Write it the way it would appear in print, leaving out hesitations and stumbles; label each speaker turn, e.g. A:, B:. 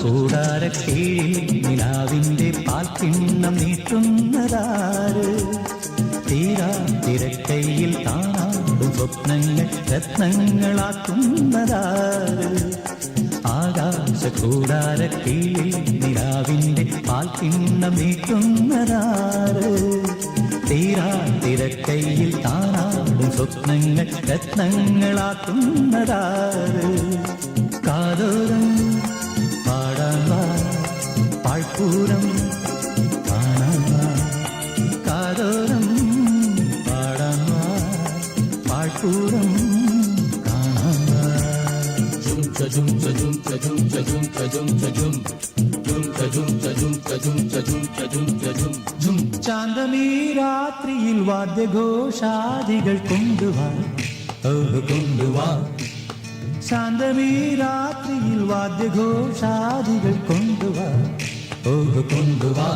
A: കൂടാരക്കീഴിൽ നിലാവിൻ്റെ പാൽക്കിണ്ണം നീട്ടുന്നതാര്? തീരാ തിരക്കൈയിൽ താനാടും സ്വപ്നങ്ങൾ രത്നങ്ങളാക്കുന്നതാര്? കൂടാരക്കീഴിൽ നിലാവിൻ്റെ പാൽക്കിണ്ണം നീട്ടുന്നതാര്? തീരാ തിരക്കൈയിൽ താനാടും സ്വപ്നങ്ങൾ രത്നങ്ങളാക്കുന്നതാര്? കാതോരം പാടാൻ വാ പാഴ്പൂരം കാണാൻ വാ, കാതോരം പാടാൻ വാ പാഴ്പൂരം കാണാൻ വാ. ചാന്തമീ രാത്രിയിൽ വാദ്യഘോഷാദികൾ കൊണ്ടുവാ, കൊണ്ടുവാ. ശാന്തമീ രാത്രിയിൽ വാദ്യഘോഷാദികൾ കൊണ്ടുവാ, കൊണ്ടുവാ.